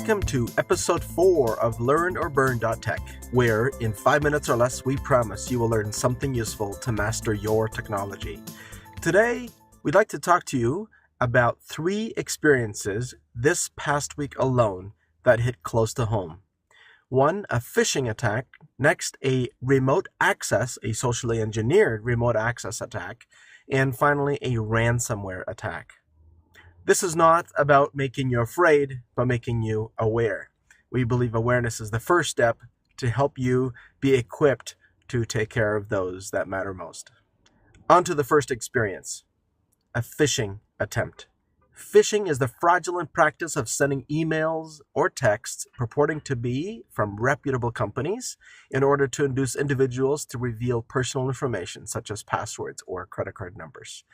Welcome to episode 4 of LearnOrBurn.tech, where in 5 minutes or less we promise you will learn something useful to master your technology. Today, we'd like to talk to you about 3 experiences this past week alone that hit close to home. 1, a phishing attack. Next, a remote access, a socially engineered remote access attack. And finally, a ransomware attack. This is not about making you afraid, but making you aware. We believe awareness is the first step to help you be equipped to take care of those that matter most. On to the first experience, a phishing attempt. Phishing is the fraudulent practice of sending emails or texts purporting to be from reputable companies in order to induce individuals to reveal personal information such as passwords or credit card numbers.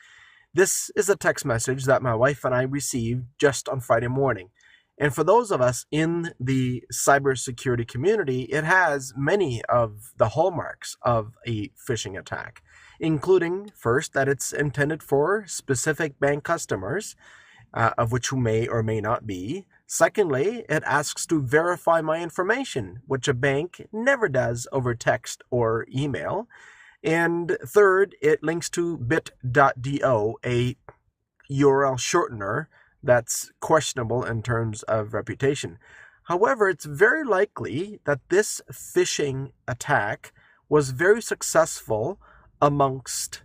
This is a text message that my wife and I received just on Friday morning. And for those of us in the cybersecurity community, it has many of the hallmarks of a phishing attack, including, first, that it's intended for specific bank customers, of which who may or may not be. Secondly, it asks to verify my information, which a bank never does over text or email. And third, it links to bit.do, a URL shortener that's questionable in terms of reputation. However, it's very likely that this phishing attack was very successful amongst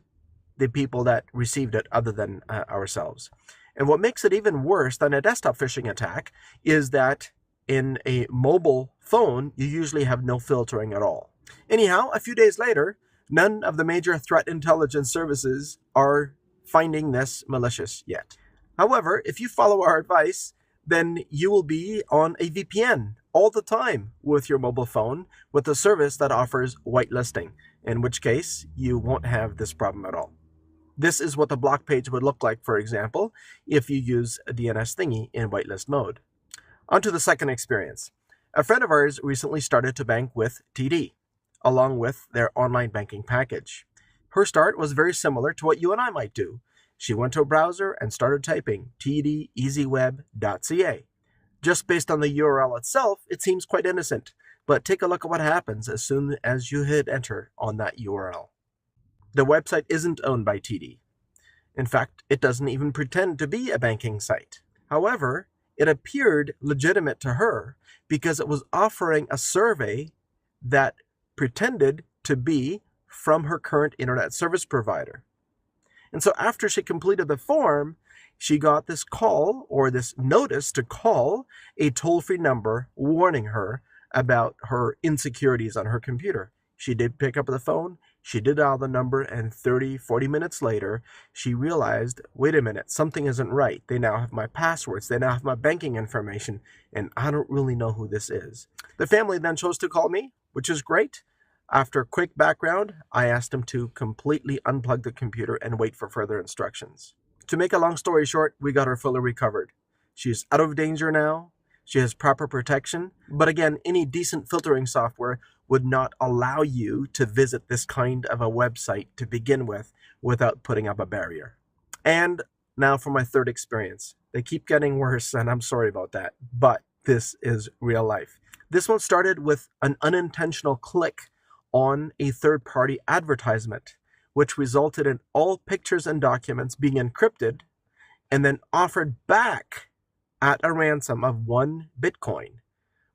the people that received it other than ourselves. And what makes it even worse than a desktop phishing attack is that in a mobile phone, you usually have no filtering at all. Anyhow, a few days later, none of the major threat intelligence services are finding this malicious yet. However, if you follow our advice, then you will be on a VPN all the time with your mobile phone with a service that offers whitelisting, in which case you won't have this problem at all. This is what the block page would look like, for example, if you use a DNS thingy in whitelist mode. On to the second experience. A friend of ours recently started to bank with TD, along with their online banking package. Her start was very similar to what you and I might do. She went to a browser and started typing tdeasyweb.ca. Just based on the URL itself, it seems quite innocent, but take a look at what happens as soon as you hit enter on that URL. The website isn't owned by TD. In fact, it doesn't even pretend to be a banking site. However, it appeared legitimate to her because it was offering a survey that pretended to be from her current internet service provider. And so after she completed the form, she got this call or this notice to call a toll-free number warning her about her insecurities on her computer. She did pick up the phone, she did dial the number, and 30-40 minutes later, she realized, wait a minute, something isn't right. They now have my passwords, they now have my banking information, and I don't really know who this is. The family then chose to call me, which is great. After a quick background, I asked him to completely unplug the computer and wait for further instructions. To make a long story short, we got her fully recovered. She's out of danger now. She has proper protection. But again, any decent filtering software would not allow you to visit this kind of a website to begin with without putting up a barrier. And now for my third experience. They keep getting worse, and I'm sorry about that, but this is real life. This one started with an unintentional click on a third-party advertisement, which resulted in all pictures and documents being encrypted and then offered back at a ransom of 1 Bitcoin,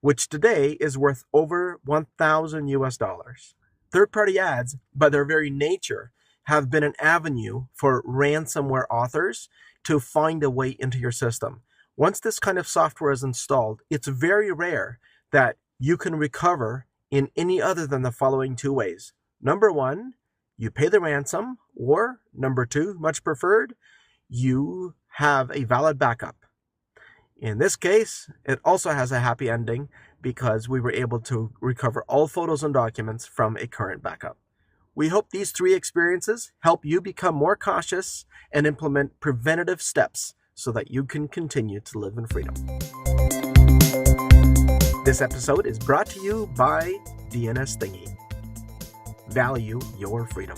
which today is worth over $1,000. Third-party ads, by their very nature, have been an avenue for ransomware authors to find a way into your system. Once this kind of software is installed, it's very rare that you can recover in any other than the following 2 ways. Number 1, you pay the ransom, or number 2, much preferred, you have a valid backup. In this case, it also has a happy ending because we were able to recover all photos and documents from a current backup. We hope these 3 experiences help you become more cautious and implement preventative steps so that you can continue to live in freedom. This episode is brought to you by DNS Thingy. Value your freedom.